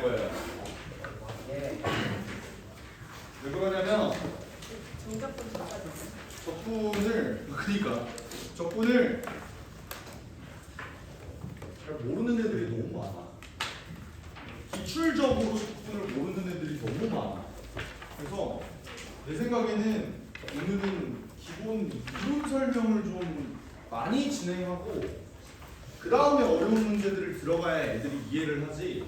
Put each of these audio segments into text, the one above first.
거예요. 왜 그러냐면 적분을 잘 모르는 애들이 너무 많아. 기출적으로 적분을 모르는 애들이 너무 많아. 그래서 내 생각에는 오늘은 기본 이론 설명을 좀 많이 진행하고 그 다음에 어려운 문제들을 들어가야 애들이 이해를 하지.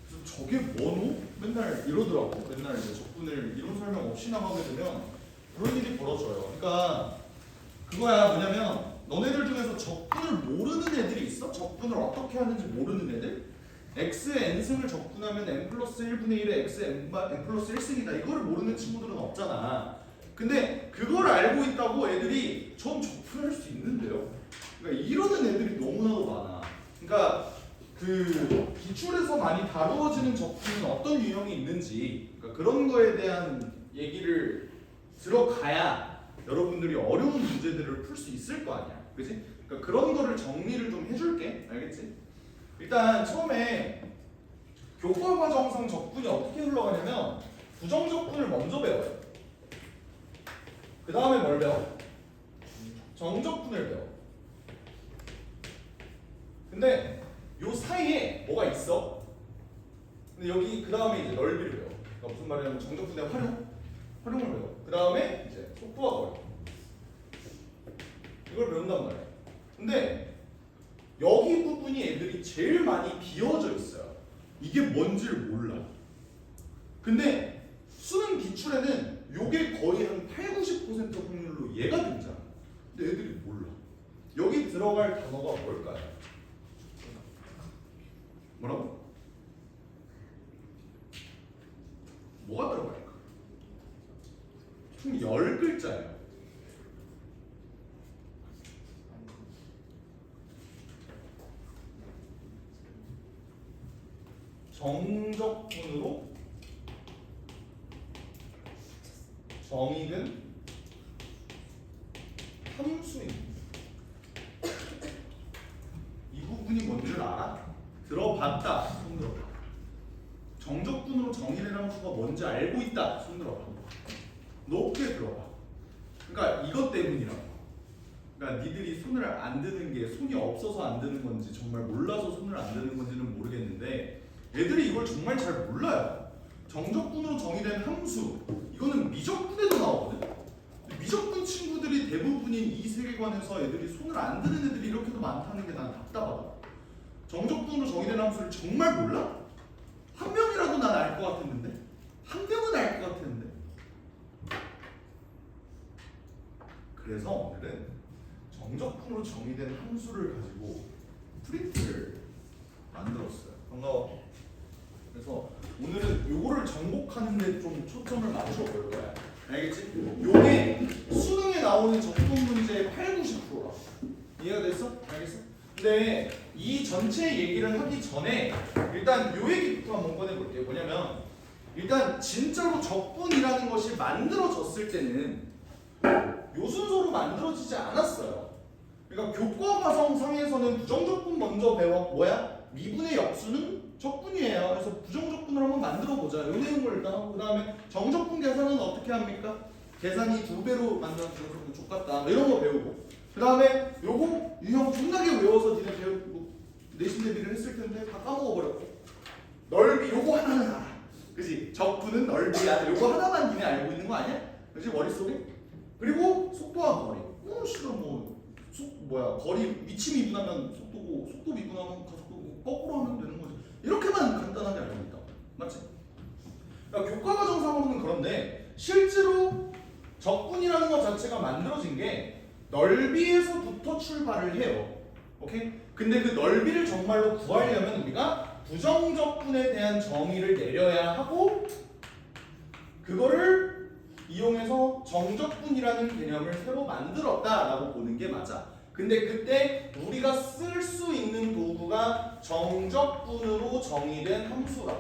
그래서 저게 뭐노? 맨날 이러더라고. 맨날 이제 적분을 이론 설명 없이 나가게 되면 그런 일이 벌어져요. 그러니까 그거야. 뭐냐면 너네들 중에서 적분을 모르는 애들이 있어? 적분을 어떻게 하는지 모르는 애들? x의 n승을 적분하면 n 플러스 1분의 1의 x n 플러스 1승이다. 이거를 모르는 친구들은 없잖아. 근데 그걸 알고 있다고 애들이 전 적분할 수 있는데요? 그러니까 이러는 애들이 너무나도 많아. 그러니까 그 기출에서 많이 다루어지는 적분은 어떤 유형이 있는지, 그러니까 그런 거에 대한 얘기를 들어가야 여러분들이 어려운 문제들을 풀 수 있을 거 아니야. 그치? 그러니까 그런 거를 정리를 좀 해줄게. 알겠지? 일단 처음에 교과과정상 적분이 어떻게 흘러가냐면 부정적분을 먼저 배워요. 그 다음에 뭘 배워? 정적분을 배워. 근데 요 사이에 뭐가 있어? 근데 여기 그 다음에 이제 넓이를 배워. 그러니까 무슨 말이냐면 정적분의 활용을 배워. 그 다음에 이제 속도와 거리. 이걸 배운단 말이야. 근데 여기 부분이 애들이 제일 많이 비어져 있어요. 이게 뭔지를 몰라. 근데 수능 기출에는 요게 거의 한 80~90% 확률로 얘가 등장. 근데 애들이 몰라. 여기 들어갈 단어가 뭘까요? 뭐라고? 뭐가 들어갈까? 총 10글자예요. 정적분으로 정의는 함수입니다. 이 부분이 뭔지를 알아? 들어봤다. 손 들어봐. 정적분으로 정의된 함수가 뭔지 알고 있다. 손 들어봐. 높게 들어봐. 그러니까 이것 때문이라고. 그러니까 니들이 손을 안 드는 게 손이 없어서 안 드는 건지 정말 몰라서 손을 안 드는 건지는 모르겠는데 애들이 이걸 정말 잘 몰라요. 정적분으로 정의된 함수, 이거는 미적분에도 나오거든. 미적분 친구들이 대부분인 이 세계관에서 애들이 손을 안 드는 애들이 이렇게도 많다는 게 난 답답하다. 정적분으로 정의된 함수를 정말 몰라? 한 명이라도 난 알 것 같았는데? 한 명은 알 것 같았는데? 그래서 오늘은 정적분으로 정의된 함수를 가지고 프린트를 만들었어요. 반가워. 그래서 오늘은 요거를 정복하는 데 좀 초점을 맞춰 볼 거야. 알겠지? 요게 수능에 나오는 적분 문제의 80~90%라. 이해가 됐어? 알겠어? 근데 이 전체 얘기를 하기 전에 일단 요 얘기부터 한번 꺼내볼게요. 뭐냐면 일단 진짜로 적분이라는 것이 만들어졌을 때는 요 순서로 만들어지지 않았어요. 그러니까 교과과정상에서는 부정적분 먼저 배워. 뭐야? 미분의 역수는 적분이에요. 그래서 부정적분을 한번 만들어 보자. 이 내용을 일단 하고 그 다음에 정적분 계산은 어떻게 합니까? 계산이 2배로 만드는 부정적분 족같다. 이런 거 배우고 그 다음에 요거 유형 존나게 외워서 니네 배우고 내신 대비를 했을 텐데 다 까먹어 버렸고 넓이 요거 하나는 알아. 그지? 적분은 넓이야. 요거 하나만 니네 알고 있는 거 아니야? 그지? 머릿속에? 그리고 속도와 거리. 싫어 거리 위치 미분하면 속도고 속도 미분하면 가속도고 거꾸로 하면 되는 거지. 이렇게만 간단하게 알고 있다. 맞지? 그러니까 교과과정상으로는 그런데 실제로 적분이라는 것 자체가 만들어진 게 넓이에서부터 출발을 해요. 오케이? 근데 그 넓이를 정말로 구하려면 우리가 부정적분에 대한 정의를 내려야 하고 그거를 이용해서 정적분이라는 개념을 새로 만들었다라고 보는 게 맞아. 근데 그때 우리가 쓸 수 있는 도구가 정적분으로 정의된 함수라.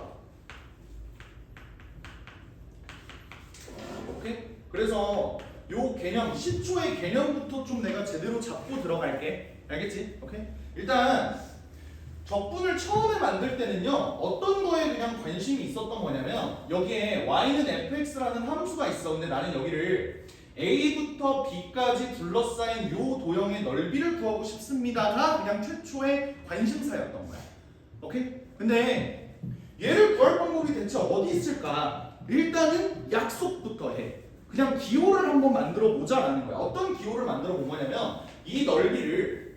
오케이? 그래서 요 개념, 시초의 개념부터 좀 내가 제대로 잡고 들어갈게. 알겠지? 오케이? 일단 적분을 처음에 만들 때는요 어떤 거에 그냥 관심이 있었던 거냐면 여기에 y는 fx라는 함수가 있어. 근데 나는 여기를 a부터 b까지 둘러싸인 요 도형의 넓이를 구하고 싶습니다가 그냥 최초의 관심사였던 거야. 오케이? 근데 얘를 구할 방법이 대체 어디 있을까? 일단은 약속부터 해. 그냥 기호를 한번 만들어 보자라는 거야. 어떤 기호를 만들어 본 거냐면 이 넓이를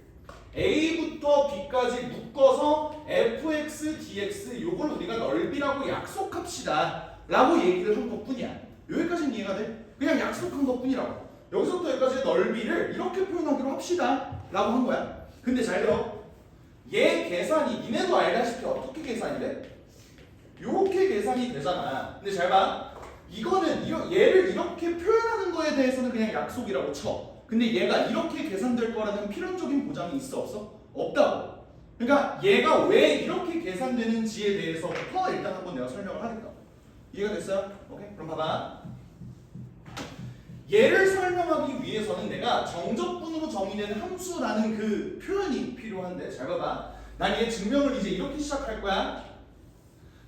a부터 b까지 묶어서 fx, dx 요걸 우리가 넓이라고 약속합시다 라고 얘기를 한 것뿐이야. 여기까지는 이해가 돼? 그냥 약속한 것뿐이라고. 여기서부터 여기까지의 넓이를 이렇게 표현하기로 합시다 라고 한 거야. 근데 잘 들어. 얘 계산이 니네도 알다시피 어떻게 계산이 돼? 요렇게 계산이 되잖아. 근데 잘 봐. 이거는 얘를 이렇게 표현하는 거에 대해서는 그냥 약속이라고 쳐. 근데 얘가 이렇게 계산될 거라는 필연적인 보장이 있어 없어? 없다고. 그러니까 얘가 왜 이렇게 계산되는지에 대해서부터 일단 한번 내가 설명을 하겠다. 이해가 됐어요? 오케이? 그럼 봐봐. 얘를 설명하기 위해서는 내가 정적분으로 정의된 함수라는 그 표현이 필요한데 잘 봐봐. 난 얘 증명을 이제 이렇게 시작할 거야.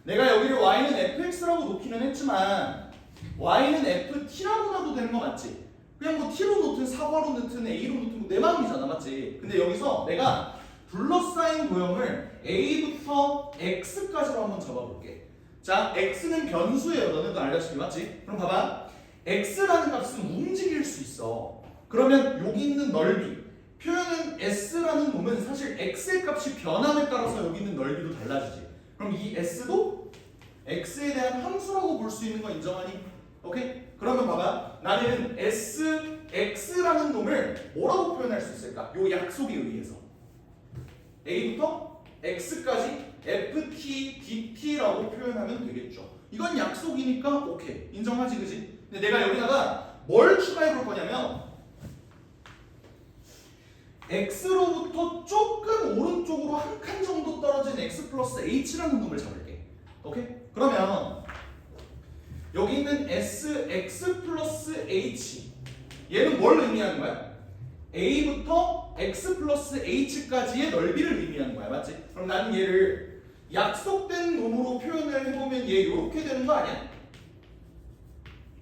내가 여기를 y는 fx라고 놓기는 했지만 y는 ft라고 놔도 되는 거 맞지? 그냥 뭐 t로 놓든 사과로 놓든 a로 놓든 뭐 내 마음이잖아, 맞지? 근데 여기서 내가 둘러싸인 도형을 a부터 x까지로 한번 잡아볼게. 자, x는 변수예요. 너네도 알다시피 맞지? 그럼 봐봐. x라는 값은 움직일 수 있어. 그러면 여기 있는 넓이 표현은 s라는 놈은 사실 x의 값이 변함에 따라서 여기 있는 넓이도 달라지지. 그럼 이 s도 x에 대한 함수라고 볼 수 있는 거 인정하니? 오케이? 그러면 봐봐. 나는 x라는 놈을 뭐라고 표현할 수 있을까? 요 약속에 의해서 a부터 x까지 ft, dt라고 표현하면 되겠죠. 이건 약속이니까 오케이. 인정하지, 그지? 근데 내가 여기다가 뭘 추가해 볼 거냐면 x로부터 조금 오른쪽으로 한 칸 정도 떨어진 x 플러스 h라는 놈을 잡을게. 오케이? 그러면 여기 있는 x 플러스 h 얘는 뭘 의미하는 거야? a부터 x 플러스 h까지의 넓이를 의미하는 거야. 맞지? 그럼 나는 얘를 약속된 놈으로 표현을 해보면 얘 이렇게 되는 거 아니야?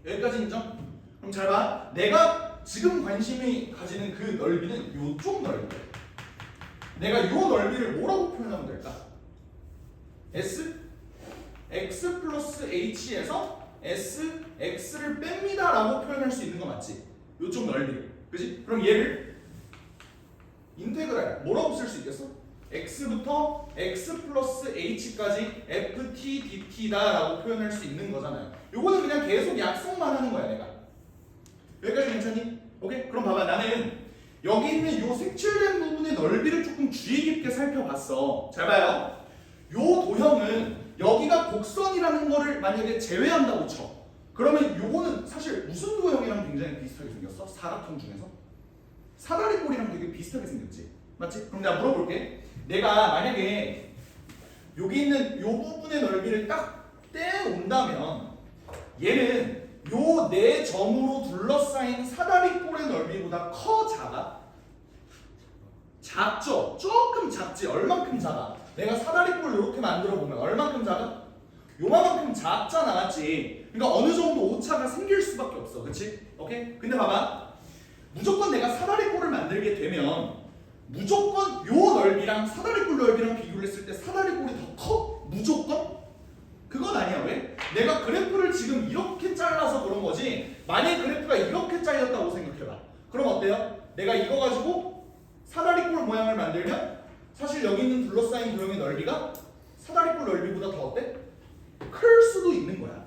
여기까지 인정? 그럼 잘 봐. 내가 지금 관심이 가지는 그 넓이는 요쪽 넓이. 내가 요 넓이를 뭐라고 표현하면 될까? s x 플러스 h에서 s x를 뺍니다 라고 표현할 수 있는 거 맞지? 요쪽 넓이. 그지? 그럼 얘를 인테그랄 뭐라고 쓸 수 있겠어? x부터 x 플러스 h까지 ft dt다 라고 표현할 수 있는 거잖아요. 요거는 그냥 계속 약속만 하는 거야 내가. 여기까지 괜찮니? 오케이? 그럼 봐봐. 나는 여기 있는 요 색칠된 부분의 넓이를 조금 주의 깊게 살펴봤어. 잘 봐요. 요 도형은 여기가 곡선이라는 거를 만약에 제외한다고 쳐. 그러면 요거는 사실 무슨 도형이랑 굉장히 비슷하게 생겼어? 사각형 중에서? 사다리꼴이랑 되게 비슷하게 생겼지? 맞지? 그럼 내가 물어볼게. 내가 만약에 여기 있는 요 부분의 넓이를 딱 떼온다면 얘는 요 네 점으로 둘러싸인 사다리꼴의 넓이보다 커, 작아? 작죠? 조금 작지? 얼만큼 작아? 내가 사다리꼴 이렇게 만들어 보면 얼만큼 작아? 요만큼 작잖아, 맞지? 그러니까 어느 정도 오차가 생길 수밖에 없어, 그치? 오케이? 근데 봐봐. 무조건 내가 사다리꼴을 만들게 되면 무조건 요 넓이랑 사다리꼴 넓이랑 비교를 했을 때 사다리꼴이 더 커? 무조건? 그건 아니야. 왜? 내가 그래프를 지금 이렇게 잘라서 그런 거지. 만약 그래프가 이렇게 잘렸다고 생각해봐. 그럼 어때요? 내가 이거 가지고 사다리꼴 모양을 만들면 사실 여기 있는 둘러싸인 도형의 넓이가 사다리꼴 넓이보다 더 어때? 클 수도 있는 거야.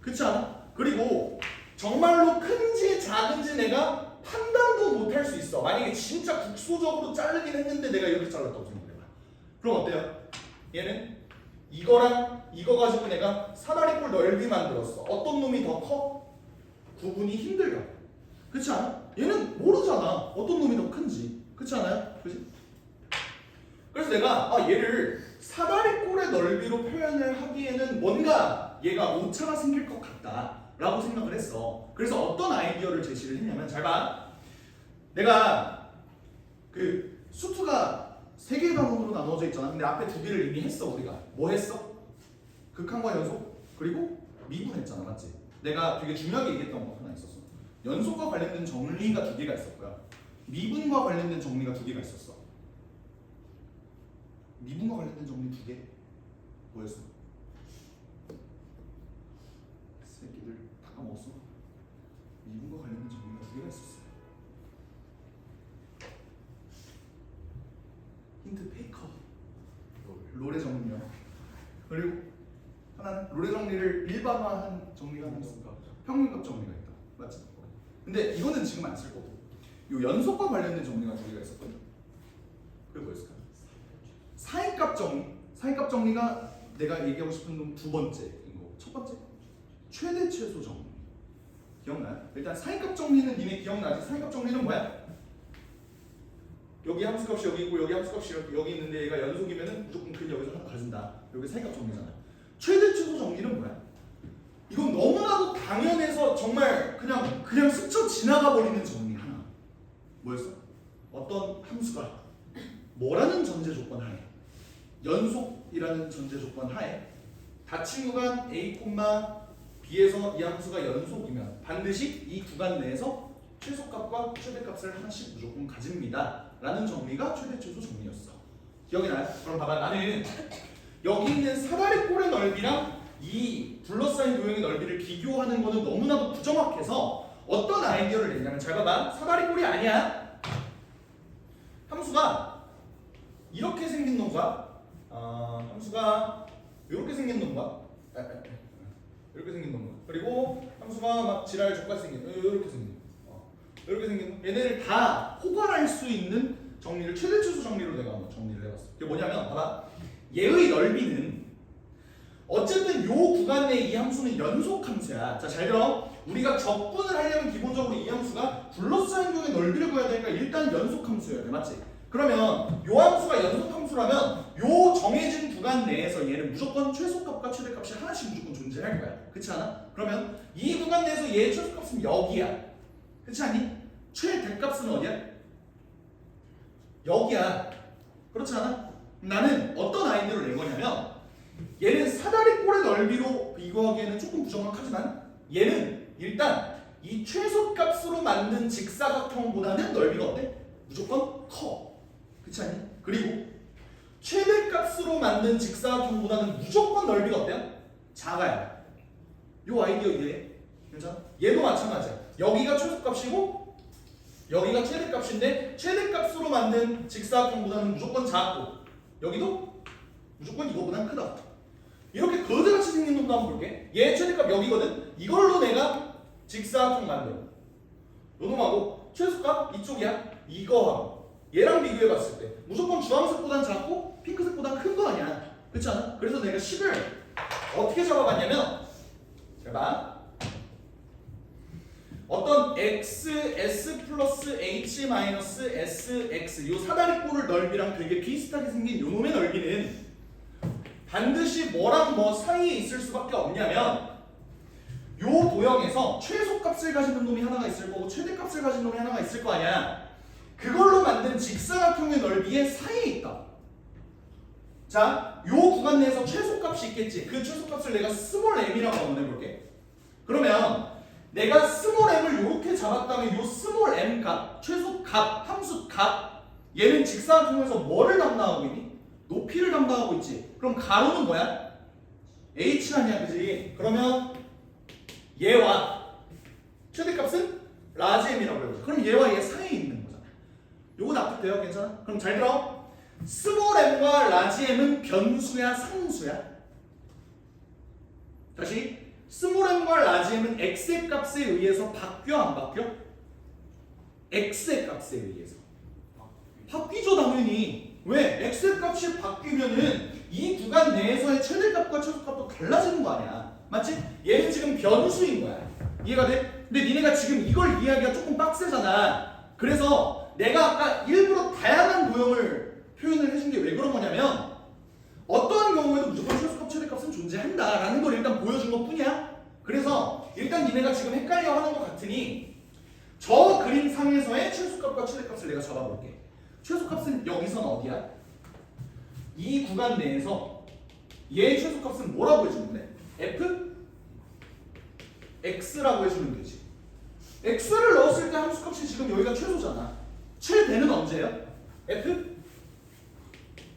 그렇지 않아? 그리고 정말로 큰지 작은지 내가 판단도 못 할 수 있어. 만약에 진짜 국소적으로 자르긴 했는데 내가 이렇게 잘랐다고 생각해봐. 그럼 어때요? 얘는 이거랑 이거 가지고 내가 사다리꼴 넓이 만들었어. 어떤 놈이 더 커? 구분이 힘들다. 그렇지 않아? 얘는 모르잖아. 어떤 놈이 더 큰지. 그렇지 않아요? 그렇지? 그래서 내가 얘를 사다리꼴의 넓이로 표현을 하기에는 뭔가 얘가 오차가 생길 것 같다 라고 생각을 했어. 그래서 어떤 아이디어를 제시를 했냐면 잘 봐. 내가 그 수트가 세 개의 단원으로 나누어져 있잖아. 근데 앞에 두 개를 이미 했어 우리가. 뭐 했어? 극한과 연속 그리고 미분했잖아, 맞지? 내가 되게 중요하게 얘기했던 거 하나 있었어. 연속과 관련된 정리가 두 개가 있었고요. 미분과 관련된 정리가 두 개가 있었어. 미분과 관련된 정리 두 개. 뭐였어? 새끼들 다 까먹었어. 미분과 관련된 정리가 두 개가 있었어. 힌트 페이커. 롤의 정리요. 그리고 하나는 롤의 정리를 일반화한 정리가 하나 있어. 평균값 정리가 있다. 맞지? 근데 이거는 지금 안 쓸 거고. 요 연속과 관련된 정리가 두 개가 있었거든. 그게 뭐였을까? 사인값 정리. 사인값 정리가 내가 얘기하고 싶은 건 두 번째인 거. 첫 번째 최대 최소 정리. 기억나요? 일단 사인값 정리는 니네 기억나지? 사인값 정리는 뭐야? 여기 함수값이 여기 있고 여기 함수값이 여기 있는데 얘가 연속이면은 무조건 그 여기서 하나 가진다. 여기 사인값 정리잖아. 최대 최소 정리는 뭐야? 이건 너무나도 당연해서 정말 그냥 스쳐 지나가 버리는 정리 하나. 뭐였어? 어떤 함수가 뭐라는 전제 조건 하에, 연속이라는 전제 조건 하에 닫힌 구간 A, B에서 이 함수가 연속이면 반드시 이 구간 내에서 최소값과 최대값을 하나씩 무조건 가집니다 라는 정리가 최대 최소 정리였어. 기억이 나요? 그럼 봐봐, 나는 여기 있는 사다리꼴의 넓이랑 이 둘러싸인 도형의 넓이를 비교하는 거는 너무나도 부정확해서 어떤 아이디어를 냈냐면, 잘 봐봐. 사다리꼴이 아니야. 함수가 이렇게 생긴 놈과 함수가 이렇게 생긴 놈과 이렇게 생긴 놈과, 그리고 함수가 막 지랄 족같이 생긴 이렇게 생긴 이렇게 생긴 얘네를 다 포괄할 수 있는 정리를 최대 최소 정리로 내가 한번 정리를 해봤어. 그게 뭐냐면, 봐봐. 얘의 넓이는 어쨌든 요 구간 내 이 함수는 연속 함수야. 자, 잘 들어. 우리가 적분을 하려면 기본적으로 이 함수가 둘러싸인 도형의 넓이를 구해야 되니까 일단 연속 함수여야 돼, 맞지? 그러면 요 함수가 연속 함수라면 요 정해진 구간 내에서 얘는 무조건 최소값과 최대값이 하나씩 무조건 존재할 거야. 그렇지 않아? 그러면 이 구간 내에서 얘의 최소값은 여기야. 그렇지 않니? 최대값은 어디야? 여기야. 그렇지 않아? 나는 어떤 아이디어를 낸 거냐면, 얘는 사다리꼴의 넓이로 비교하기에는 조금 부정확하지만 얘는 일단 이 최소값으로 만든 직사각형보다는 넓이가 어때? 무조건 커. 그렇지 않니? 그리고 최대값으로 만든 직사각형보다는 무조건 넓이가 어때요? 작아요. 요 아이디어 이해해? 괜찮아? 얘도 마찬가지야. 여기가 최소값이고 여기가 최대값인데 최대값으로 만든 직사각형보다는 무조건 작고 여기도 무조건 이거보단 크다. 이렇게 거지같이 생긴 놈도 한번 볼게. 얘 최대값 여기거든. 이걸로 내가 직사각형 만들어. 요 놈하고 최소값 이쪽이야. 이거하고 얘랑 비교해봤을 때 무조건 주황색보단 작고 핑크색보단 큰 거 아니야. 그렇지 않아? 그래서 내가 10을 어떻게 잡아봤냐면, 잘 봐. 어떤 x, s 플러스 h 마이너스 s, x 요 사다리꼴을 넓이랑 되게 비슷하게 생긴 요 놈의 넓이는 반드시 뭐랑 뭐 사이에 있을 수밖에 없냐면, 요 도형에서 최소값을 가지는 놈이 하나가 있을 거고 최대값을 가진 놈이 하나가 있을 거 아니야. 그걸로 만든 직사각형의 넓이의 사이에 있다. 자, 요 구간 내에서 최소값이 있겠지. 그 최소값을 내가 스몰 m이라고 한번 해볼게. 그러면 내가 스몰 m을 이렇게 잡았다면 요 스몰 m 값, 최소값, 함수값, 얘는 직사각형에서 뭐를 담당하고 있니? 높이를 담당하고 있지. 그럼 가로는 뭐야? h 아니야, 그지? 그러면 얘와 최대값은 라지 m이라고 해보자. 그럼 얘와 얘 사이에 있는 거잖아. 요거 납득돼요? 괜찮아? 그럼 잘 들어. 스몰 m과 라지 m은 변수야, 상수야? 다시. 스몰 m과 라지 m은 x의 값에 의해서 바뀌어, 안 바뀌어? x의 값에 의해서 바뀌죠, 당연히. 왜? x의 값이 바뀌면은 이 구간 내에서의 최대값과 최소값도 달라지는 거 아니야. 맞지? 얘는 지금 변수인 거야. 이해가 돼? 근데 니네가 지금 이걸 이해하기가 조금 빡세잖아. 그래서 내가 아까 일부러 다양한 도형을 표현을 해준 게 왜 그런 거냐면, 어떠한 경우에도 무조건 최소값, 최대값은 존재한다라는 걸 일단 보여준 것 뿐이야. 그래서 일단 니네가 지금 헷갈려 하는 것 같으니 저 그림상에서의 최소값과 최대값을 내가 잡아볼게. 최소값은 여기선 어디야? 이 구간 내에서 얘의 최소값은 뭐라고 해주면 돼? f x라고 해주면 되지. x를 넣었을 때 함수값이 지금 여기가 최소잖아. 최대는 언제예요? f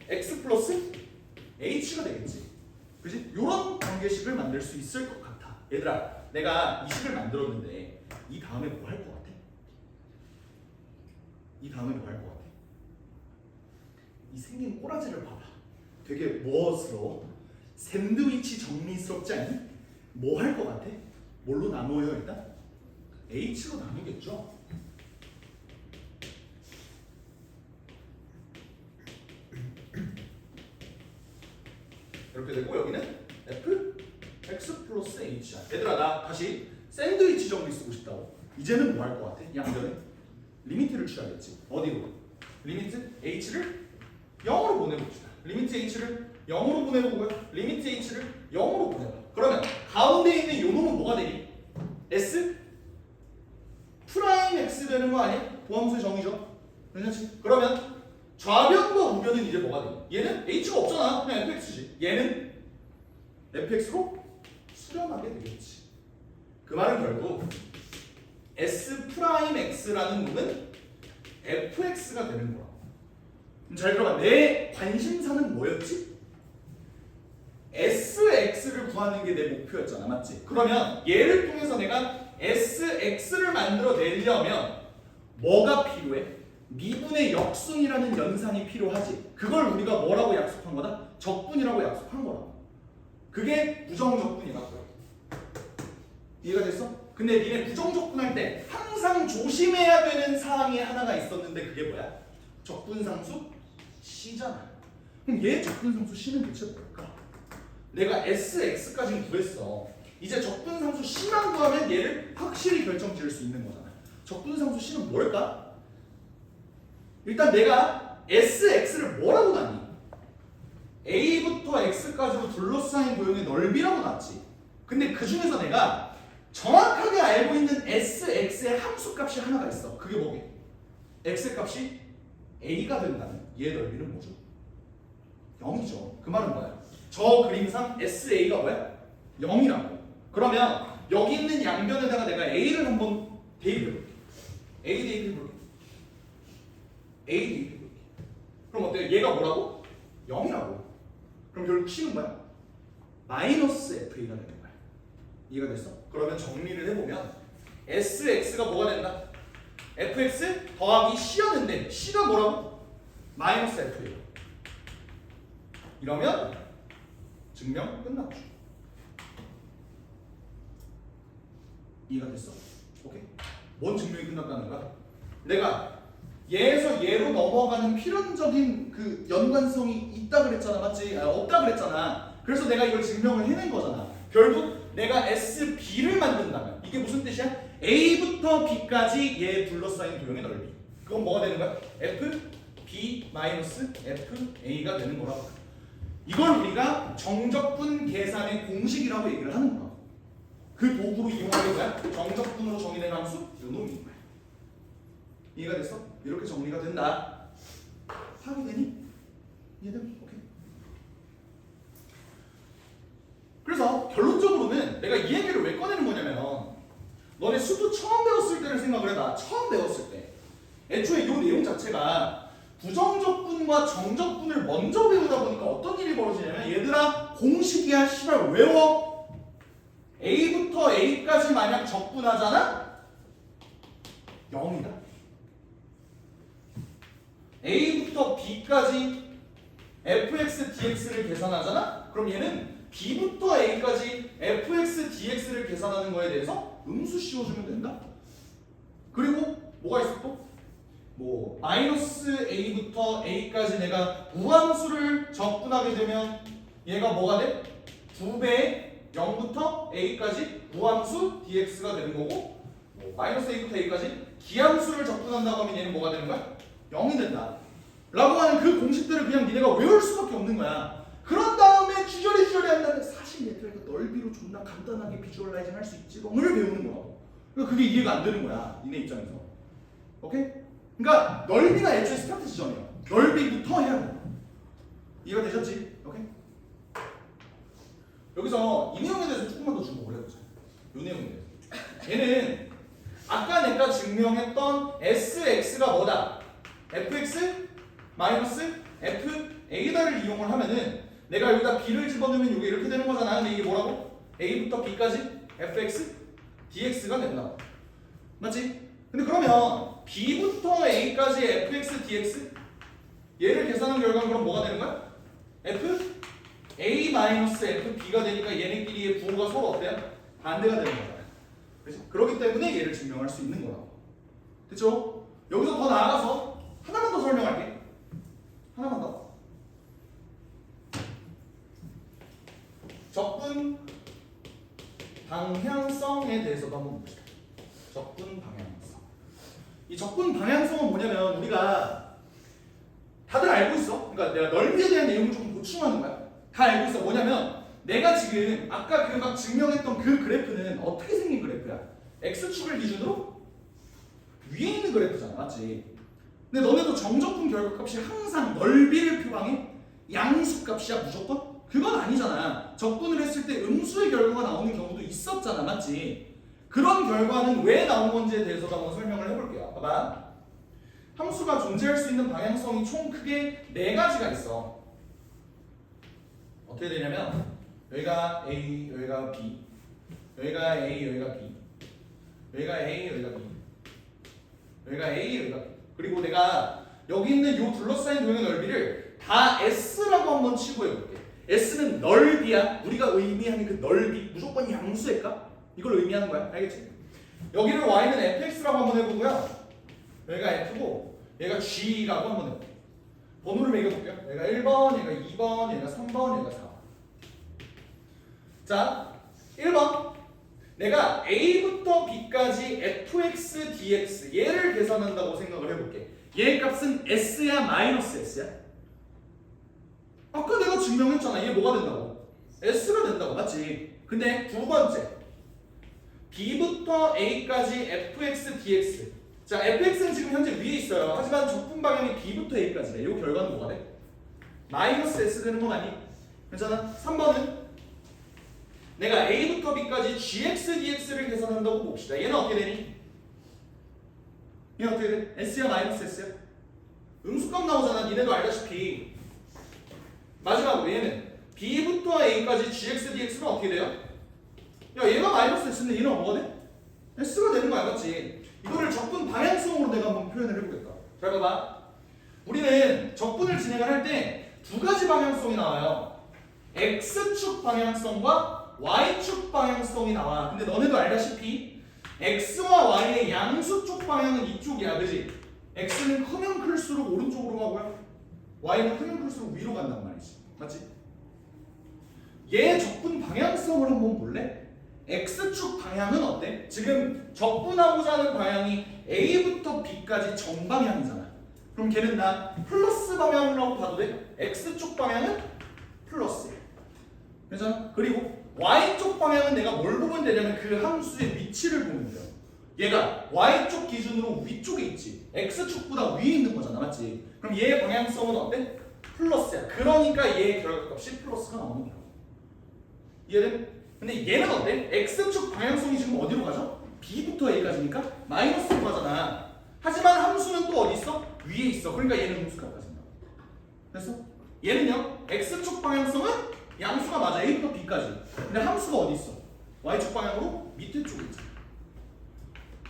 x 플러스 h가 되겠지. 그지? 요런 관계식을 만들 수 있을 것 같아. 얘들아, 내가 이 식을 만들었는데 이 다음에 뭐 할 것 같아? 이 다음에 뭐 할 것 같아? 이 생긴 꼬라지를 봐봐. 되게 뭐스러워? 샌드위치 정리스럽지 않니? 뭐 할 것 같아? 뭘로 나누어요 일단? h로 나누겠죠? 이렇게 되고 여기는 f x 플러스 h야. 얘들아, 나 다시 샌드위치 정리 쓰고 싶다고. 이제는 뭐 할 것 같아? 양변에 리미트를 취하겠지. 어디로? 리미트 h를 0으로 보내봅시다. 리미트 h를 0으로 보내보고요. 리미트 h를 0으로 보내봐. 그러면 가운데 있는 요 놈은 뭐가 되니? s 프라임 x 되는 거 아니야? 보함수의 정의죠. 괜찮지? 그러면 좌변과 우변은 이제 뭐가 되니? 얘는 h가 없잖아. 그냥 fx지. 얘는 fx로 수렴하게 되겠지. 그 말은 결국 s 프라임 x라는 놈은 fx가 되는 거야. 잘 들어봐. 내 관심사는 뭐였지? sx를 구하는 게 내 목표였잖아. 맞지? 그러면 얘를 통해서 내가 sx를 만들어내려면 뭐가 필요해? 미분의 역순이라는 연산이 필요하지. 그걸 우리가 뭐라고 약속한 거다? 적분이라고 약속한 거라고. 그게 부정적분이라고요. 이해가 됐어? 근데 니네 부정적분할 때 항상 조심해야 되는 사항이 하나가 있었는데 그게 뭐야? 적분상수 C잖아. 그럼 얘 적분상수 C는 대체 뭘까? 내가 SX까지는 구했어. 이제 적분상수 C만 구하면 얘를 확실히 결정 지을 수 있는 거잖아. 적분상수 C는 뭘까? 일단 내가 SX를 뭐라고 놨니? A부터 X까지로 둘러싸인 도형의 넓이라고 놨지. 근데 그 중에서 내가 정확하게 알고 있는 SX의 함수값이 하나가 있어. 그게 뭐게? X값이 A가 된다는 얘의 넓이는 뭐죠? 0이죠. 그 말은 뭐야? 저 그림상 SA가 뭐야? 0이라고. 그러면 여기 있는 양변에다가 내가 A를 한번 대입해볼게. A 대입해볼게. A 대입해볼게. 그럼 어때요? 얘가 뭐라고? 0이라고. 그럼 결국 C는 뭐야? 마이너스 FA가 되는 거야. 이해가 됐어? 그러면 정리를 해보면 SX가 뭐가 된다? FX 더하기 C였는데 C가 뭐라고? 마이너스 FA. 이러면 증명 끝났죠. 이해가 됐어? 오케이? 뭔 증명이 끝났다는 거야? 내가 얘에서 얘로 넘어가는 필연적인 그 연관성이 있다 그랬잖아. 맞지? 없다 그랬잖아. 그래서 내가 이걸 증명을 해낸 거잖아. 결국 내가 SB를 만든다면 이게 무슨 뜻이야? A부터 B까지 얘 둘러싸인 도형의 넓이. 그건 뭐가 되는 거야? FB-FA가 되는 거라고. 이걸 우리가 정적분 계산의 공식이라고 얘기를 하는 거야. 그 도구로 이용하는 거야. 정적분으로 정의된 함수 요 놈인 거야. 이해가 됐어? 이렇게 정리가 된다. 파악이 되니? 이해돼? 오케이. 그래서 결론적으로는 내가 이 얘기를 왜 꺼내는 거냐면 너네 수도 처음 배웠을 때를 생각을 해봐. 처음 배웠을 때 애초에 이 내용 자체가 부정적분과 정적분을 먼저 배우다 보니까 어떤 일이 벌어지냐면 얘들아 공식이야 씨발 외워. A부터 A까지 만약 적분하잖아? 0이다. A부터 B까지 fx dx를 계산하잖아? 그럼 얘는 B부터 A까지 fx dx를 계산하는 거에 대해서 음수 씌워주면 된다. 그리고 뭐가 있어 또? 뭐 마이너스 A부터 A까지 내가 무함수를 적분하게 되면 얘가 뭐가 돼? 2배의 0부터 A까지 무함수 dx가 되는 거고 뭐 마이너스 A부터 A까지 기함수를 적분한다고 하면 얘는 뭐가 되는 거야? 0이 된다 라고 하는 그 공식들을 그냥 니네가 외울 수밖에 없는 거야. 그런 다음에 주저리 한 다음에 사실 얘들아 이거 넓이로 존나 간단하게 비주얼라이징 할 수 있지롱을 배우는 거라고. 그러니까 그게 이해가 안 되는 거야 니네 입장에서. 오케이? 그러니까 넓이가 애초에 스타트 지점이야. 넓이부터 해야 돼. 이해가 되셨지? 오케이? 여기서 이 내용에 대해서 조금만 더 주목을 해보자. 이 내용에 대해서. 얘는 아까 내가 증명했던 SX가 뭐다? fx 마이너스 FA다를 이용을 하면은 내가 여기다 B를 집어넣으면 이게 이렇게 되는 거잖아. 근데 이게 뭐라고? A부터 B까지 fx dx가 된다. 맞지? 근데 그러면 B부터 A까지 fx dx 얘를 계산한 결과는 그럼 뭐가 되는 거야? f A 마이너스 FB가 되니까 얘네끼리의 부호가 서로 어때요? 반대가 되는 거잖아요. 그렇지? 그렇기 때문에 얘를 증명할 수 있는 거라고. 됐죠? 여기서 더 나아가서 하나만 더 설명할게. 하나만 더. 적분 방향성에 대해서도 한번 봅시다. 적분 방향성. 이 적분 방향성은 뭐냐면 우리가 다들 알고 있어. 그러니까 내가 넓이에 대한 내용을 조금 보충하는 거야. 다 알고 있어. 뭐냐면 내가 지금 아까 그 막 증명했던 그 그래프는 어떻게 생긴 그래프야? x축을 기준으로 위에 있는 그래프잖아. 맞지? 근데 너네도 정적분 결과값이 항상 넓이를 표방해? 양수값이야 무조건? 그건 아니잖아. 적분을 했을 때 음수의 결과가 나오는 경우도 있었잖아. 맞지? 그런 결과는 왜 나온 건지에 대해서도 한번 설명을 해볼게요. 봐봐. 함수가 존재할 수 있는 방향성이 총 크게 4가지가 있어. 어떻게 되냐면 여기가 A, 여기가 B, 여기가 A, 여기가 B, 여기가 A, 여기가 B, 여기가 A, 여기가 B. 그리고 내가 여기 있는 요 둘러싸인 도형의 넓이를 다 S라고 한번 치부해볼게. S는 넓이야. 우리가 의미하는 그 넓이. 무조건 양수의 값. 이걸 의미하는 거야. 알겠지? 여기를 Y는 fx라고 한번 해보고요. 여기가 F고 얘가 G라고 한번 해볼게요. 번호를 매겨볼게요. 얘가 1번, 얘가 2번, 얘가 3번, 얘가 4번. 자, 1번. 내가 A부터 B까지 fx, dx 얘를 계산한다고 생각을 해볼게. 얘 값은 S야, 마이너스 S야? 아까 내가 증명했잖아. 얘 뭐가 된다고? S가 된다고. 맞지? 근데 두 번째. B부터 A까지 fx, dx. 자, fx는 지금 현재 위에 있어요. 하지만 적분 방향이 B부터 A까지래. 이 결과는 뭐가 돼? 마이너스 S 되는 거 맞니? 괜찮아? 3번은 내가 A부터 B까지 gx, dx를 계산한다고 봅시다. 얘는 어떻게 되니? 얘는 어떻게 돼? S야 마이너스 S야? 음수값 나오잖아. 니네도 알다시피. 마지막으로 얘는 B부터 A까지 gx, dx는 어떻게 돼요? 야, 얘가 마이너스 S인데 얘는 뭐가 돼? S가 되는 거야. 맞지? 이거를 적분 방향성으로 내가 한번 표현을 해보겠다. 잘 봐봐. 우리는 적분을 진행을 할 때 두 가지 방향성이 나와요. X축 방향성과 Y축 방향성이 나와. 근데 너네도 알다시피 X와 Y의 양수 쪽 방향은 이쪽이야. 그지? X는 크면 클수록 오른쪽으로 가고요. Y는 크면 클수록 위로 간단 말이지. 맞지? 얘 적분 방향성을 한번 볼래? X축 방향은 어때? 지금 적분하고자 하는 방향이 A부터 B까지 정방향이잖아. 그럼 걔는 나 플러스 방향이라고 봐도 돼? X축 방향은 플러스야. 괜찮아? 그리고 Y쪽 방향은 내가 뭘 보면 되냐면 그 함수의 위치를 보면 돼요. 얘가 Y쪽 기준으로 위쪽에 있지. X축보다 위에 있는 거잖아. 맞지? 그럼 얘의 방향성은 어때? 플러스야. 그러니까 얘의 결과값이 플러스가 나오는 거야. 이해돼? 근데 얘는 어때? X축 방향성이 지금 어디로 가죠? B부터 A까지니까 마이너스로 가잖아. 하지만 함수는 또 어디 있어? 위에 있어. 그러니까 얘는 음수값까지 나와. 됐어? 얘는요? X축 방향성은 양수가 맞아. A부터 B까지. 근데 함수가 어디 있어? Y축 방향으로 밑에 쪽에 있잖아.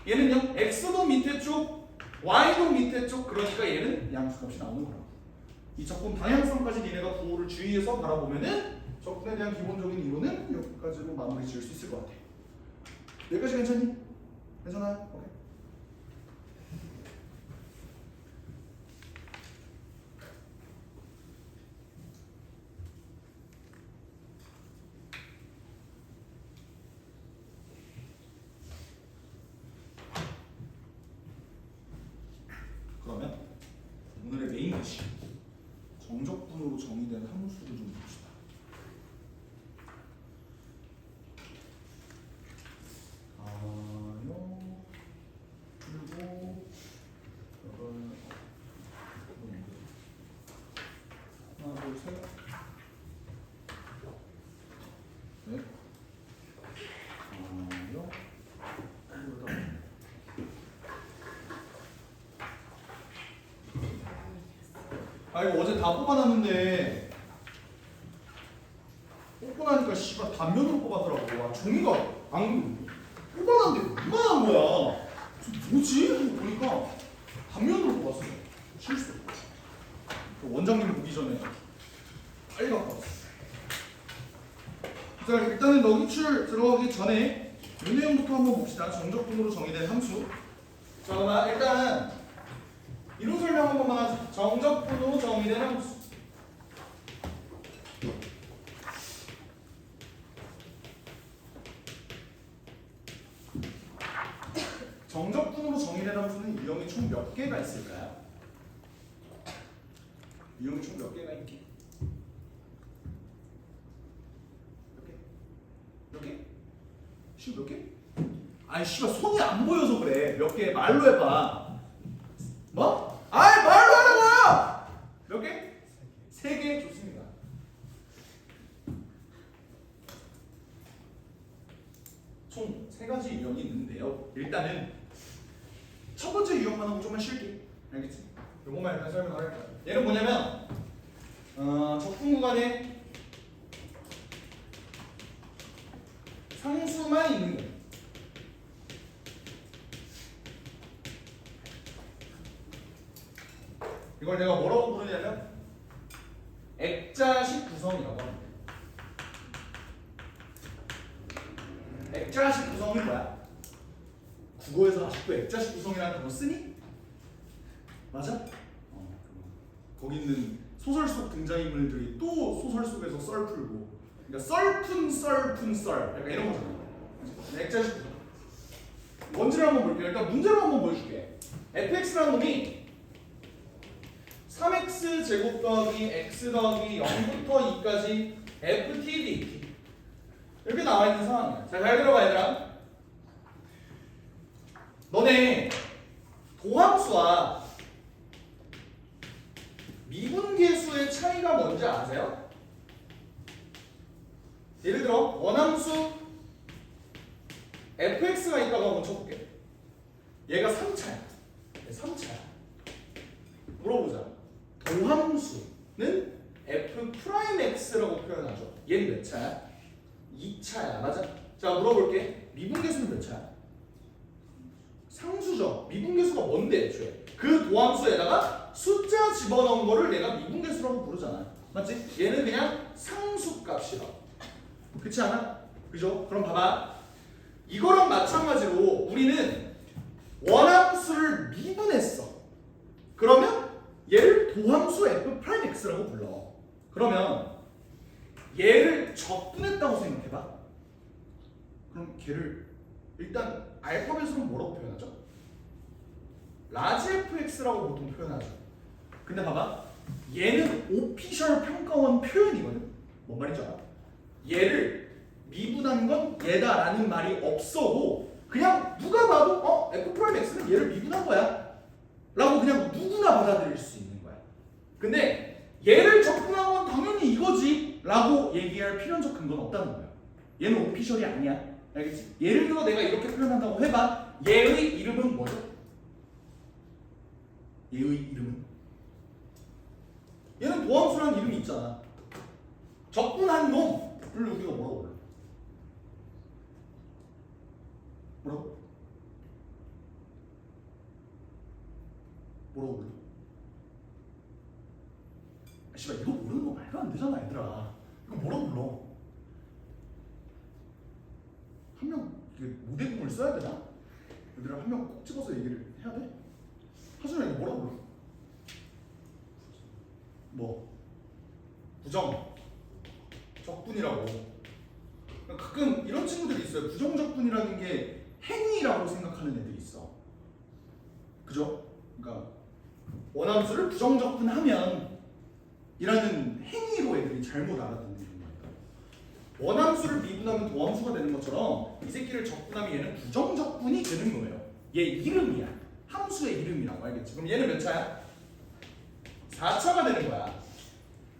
얘는요? X도 밑에 쪽, Y도 밑에 쪽. 그러니까 얘는 양수값이 나오는 거야. 이 적분 방향성까지 니네가 부호를 주의해서 바라보면은 적분에 대한 기본적인 이론은 여기까지로 마무리 지을 수 있을 것 같아. 여기까지 괜찮니? 괜찮아요? 오케이. 그러면 오늘의 메인 이슈 정적분으로 정의된 함수를 좀 봅시다. 그리고 이걸 하나, 둘, 셋, 넷, 아 이거 어제 다 뽑아놨는데 뽑고 나니까 씨발 단면으로 뽑았더라고. 와, 종이가 안 뽑아놨는데 이만한 거야. 뭐지? 하고 보니까 단면으로 뽑았어. 실수. 원장님이 보기 전에 빨리 갖고 왔어. 자, 일단은 너기출 들어가기 전에 이 내용부터 한번 봅시다. 정적분으로 정의된 함수. 자, 그러면 일단 이론 설명 한 번만 하죠. 정적분으로 정의된 함수. 정적분으로 정의된 함수는 유형이 총 몇 개가 있을까요? 유형이 총 몇 개가 있기? 몇 개? 몇 개? 씨, 몇 개? 아니 씨발 손이 안 보여서 그래. 몇 개 말로 해봐. 뭐? 아이 말로 하는 거야. 몇 개? 3개. 좋습니다. 총 3가지 유형이 있는데요. 일단은 첫 번째 유형만 하고 좀만 쉴게. 알겠지? 요것만 일단 설명을 할 거야. 얘는 뭐냐면 적분 구간에 상수만 있는 거야. 이걸 내가 뭐라고 부르냐면 액자식 구성이라고 합니다. 액자식 구성은 뭐야? 국어에서 아직도 액자식 구성이라는 단어 쓰니? 맞아? 거기 있는 소설 속 등장인물들이 또 소설 속에서 썰 풀고, 그러니까 썰 약간 이런 거잖아. 액자식 구성. 뭔지를 한번 볼게요. 일단 문제로 한번 보여줄게. fx라는 놈이 3x 제곱 더하기 x 더하기 0부터 2까지 ft dt 이렇게 나와 있는 상황이야. 자, 잘 들어봐 얘들아. 너네 도함수와 미분계수의 차이가 뭔지 아세요? 예를 들어 원함수 fx가 있다고 한번 쳐볼게. 얘가 3차야. 3차야. 물어보자. 도함수는 f'x라고 표현하죠. 얘는 몇 차야? 2차야. 맞아? 자, 물어볼게. 미분계수는 몇 차야? 상수죠. 미분계수가 뭔데 애초에? 그 도함수에다가 숫자 집어넣은 거를 내가 미분계수라고 부르잖아. 맞지? 얘는 그냥 상수값이라. 그렇지 않아? 그죠? 그럼 봐봐. 이거랑 마찬가지로 우리는 원함수를 미분했어. 그러면 얘를 도함수 f'x라고 불러. 그러면 얘를 적분했다고 생각해봐. 그럼 걔를 일단 알파벳으로 뭐라고 표현하죠? 라지 fx라고 보통 표현하죠. 근데 봐봐. 얘는 오피셜 평가원 표현이거든. 뭔 말인지 알아? 얘를 미분한 건 얘다라는 말이 없어도 그냥 누가 봐도 f'x는 얘를 미분한 거야 라고 그냥 누구나 받아들일 수 있는 거야. 근데 얘를 적분한 건 당연히 이거지 라고 얘기할 필연적 근거는 없다는 거야. 얘는 오피셜이 아니야. 알겠지? 예를 들어 내가 이렇게 표현한다고 해봐. 얘의 이름은 뭐죠? 얘의 이름은? 얘는 도함수라는 이름이 있잖아. 적분한 놈을 우리가 뭐라고 불러? 뭐라고? 뭐라고 불러? 아, 씨발 이거 모르는 거 말도 안 되잖아 얘들아. 이거 뭐라고 불러? 한 명 모대공을 써야 되나? 얘들아 한 명 꼭 집어서 얘기를 해야 돼? 하준아 이거 뭐라고 불러? 뭐? 부정 적분이라고. 가끔 이런 친구들이 있어요. 부정적분이라는 게 행위라고 생각하는 애들이 있어. 그죠? 그러니까 원함수를 부정적분하면 이라는 행위로 애들이 잘못 알아듣는 거니까. 원함수를 미분하면 도함수가 되는 것처럼 이 새끼를 적분하면 얘는 부정적분이 되는 거예요. 얘 이름이야. 함수의 이름이라고. 알겠지? 그럼 얘는 몇 차야? 4차가 되는 거야.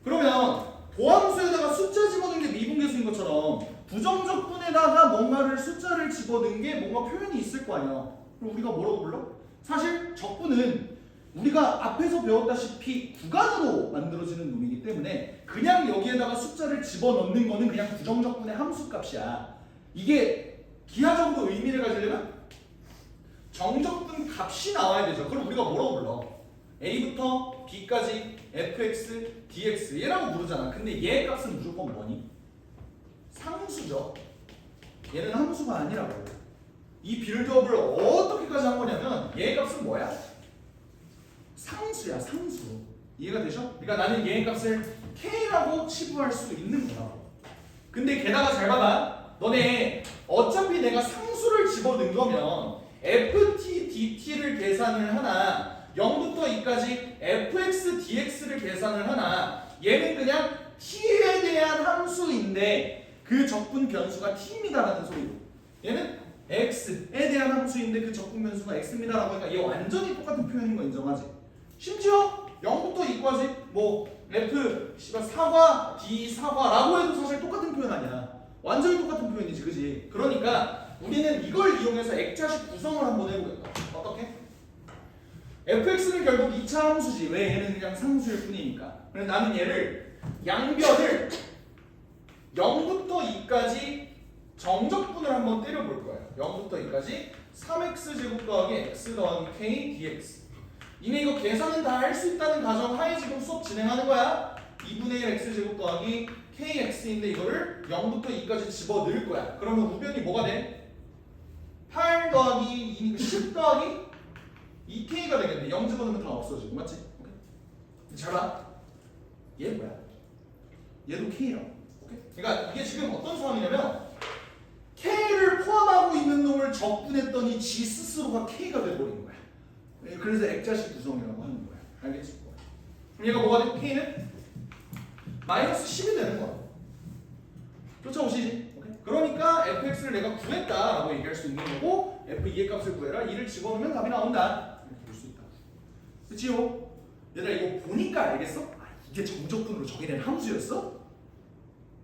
그러면 도함수에다가 숫자 집어넣은 게 미분계수인 것처럼 부정적분에다가 뭔가를 숫자를 집어넣은 게 뭔가 표현이 있을 거 아니야. 그럼 우리가 뭐라고 불러? 사실 적분은 우리가 앞에서 배웠다시피 구간으로 만들어지는 놈이기 때문에 그냥 여기에다가 숫자를 집어넣는 거는 그냥 부정적분의 함수값이야. 이게 기하적으로 의미를 가지려면 정적분 값이 나와야 되죠. 그럼 우리가 뭐라고 불러? A부터 B까지 fx, dx 얘라고 부르잖아. 근데 얘 값은 무조건 뭐니? 상수죠. 얘는 함수가 아니라고. 이 빌드업을 어떻게까지 한 거냐면 얘 값은 뭐야? 상수야, 상수. 이해가 되죠? 그러니까 나는 얘 값을 k라고 치부할 수 있는 거라고. 근데 게다가 잘 봐봐. 너네 어차피 내가 상수를 집어넣은 거면 ft, dt를 계산을 하나 0부터 2까지 fx, dx를 계산을 하나 얘는 그냥 t에 대한 함수인데 그 적분 변수가 t입니다라는 소리고 얘는 x에 대한 함수인데 그 적분 변수가 x입니다라고 하니까 얘 완전히 똑같은 표현인 거 인정하지? 심지어 0부터 2까지 뭐 f 사과, d 사과라고 해도 사실 똑같은 표현 아니야. 완전히 똑같은 표현이지, 그지? 그러니까 우리는 이걸 이용해서 액자식 구성을 한번 해보겠다. 어떻게? fx는 결국 2차 함수지. 왜? 얘는 그냥 상수일 뿐이니까. 그래서 나는 얘를 양변을 0부터 2까지 정적분을 한번 때려볼 거예요. 0부터 2까지 3x제곱 더하기 x 더하기 k dx. 이미 이거 계산은 다 할 수 있다는 가정 하에 지금 수업 진행하는 거야. 2분의 1 x제곱 더하기 kx인데 이거를 0부터 2까지 집어넣을 거야. 그러면 우변이 뭐가 돼? 8 더하기 10 더하기 2k가 되겠네. 0 집어넣으면 다 없어지고, 맞지? 오케이. 잘 봐. 얘 뭐야? 얘도 k라고. 오케이? 그러니까 이게 지금 어떤 상황이냐면 k를 포함하고 있는 놈을 적분했더니 지 스스로가 k가 돼버린 거야. 그래서 액자식 구성이라고 하는 거야. 알겠지? 그럼 얘가 뭐가 돼? k는 마이너스 10이 되는 거야. 쫓아오시지? 오케이? 그러니까 fx를 내가 구했다라고 얘기할 수 있는 거고 f2의 값을 구해라. 2를 집어넣으면 답이 나온다. 이렇게 볼 수 있다. 그치요? 얘들아 이거 보니까 알겠어? 아, 이게 정적분으로 정의된 함수였어?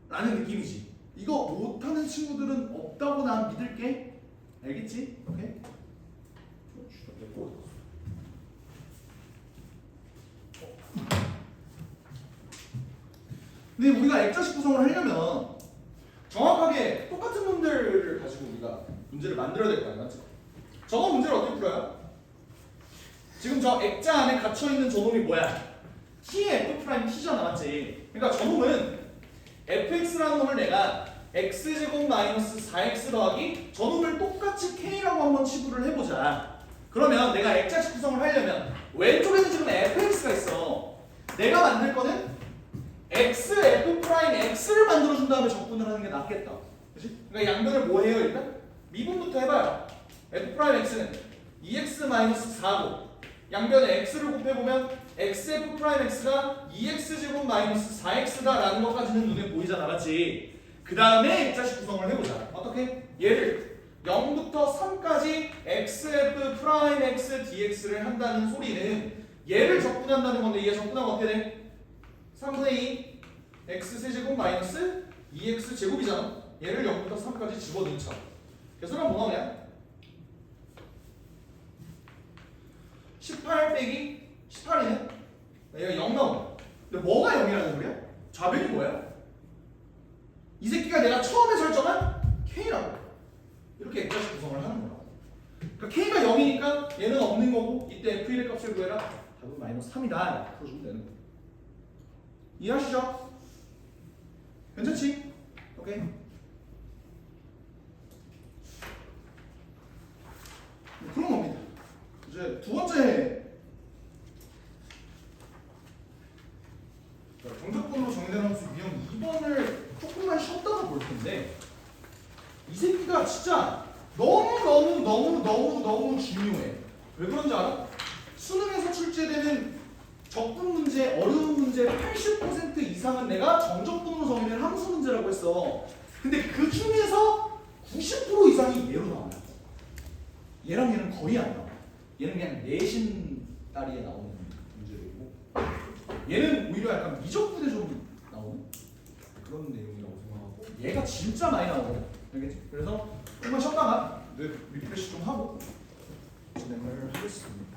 라는 느낌이지. 이거 못하는 친구들은 없다고 난 믿을게. 알겠지? 오케이? 근데 우리가 액자식 구성을 하려면 정확하게 똑같은 놈들을 가지고 우리가 문제를 만들어야 될 거 아니야, 맞지? 저거 문제를 어떻게 풀어요? 지금 저 액자 안에 갇혀있는 저 놈이 뭐야? t의 f't잖아, 맞지? 그러니까 저 놈은 fx라는 놈을 내가 x제곱 마이너스 4x 더하기 저 놈을 똑같이 k라고 한번 치부를 해보자. 그러면 내가 액자식 구성을 하려면 왼쪽에는 지금 fx가 있어. 내가 만들 거는 x, f'x를 만들어준 다음에 적분을 하는 게 낫겠다. 그치? 그러니까 양변을 뭐 해요 일단? 미분부터 해봐요. f'x는 2x-4고 양변에 x를 곱해보면 xf'x가 2x제곱 마이너스 4x다라는 것까지는 눈에 보이잖아, 맞지? 그 다음에 액자식 구성을 해보자. 어떻게? 얘를 0부터 3까지 xf'x dx를 한다는 소리는 얘를 적분한다는 건데 얘 적분하면 어떻게 돼? 3분의 2 x 세제곱 마이너스 2x 제곱이잖아. 얘를 0부터 3까지 집어넣자. 계산하면 뭐 나오냐? 18 빼기 18이네. 얘가 0 나오네. 근데 뭐가 0이라는 소리야? 좌변이 뭐야? 이 새끼가 내가 처음에 설정한 k라고. 이렇게 액자식 구성을 하는 거야. 그러니까 k가 0이니까 얘는 없는 거고 이때 f1의 값을 구해라. 답은 마이너스 3이다. 풀어주면 되는 거야. 이해하시죠? 괜찮지? 오케이. 그런 겁니다. 이제 두 번째 정적분으로 정의된 함수 유형 2번을 조금만 쉬었다가 볼 텐데 이 새끼가 진짜 너무 중요해. 왜 그런지 알아? 수능에서 출제되는 적분 문제, 어려운 문제 80% 이상은 내가 정적분으로 정의된 함수 문제라고 했어. 근데 그 중에서 90% 이상이 얘로 나와요. 얘랑 얘는 거의 안 나와. 얘는 그냥 내신 따리에 나오는 문제이고 얘는 오히려 약간 미적분에 좀 그런 내용이라고 생각하고 얘가 진짜 많이 나오거든. 알겠지? 그래서 조금만 쉬었다가 리프레시 좀 하고 진행을 하겠습니다.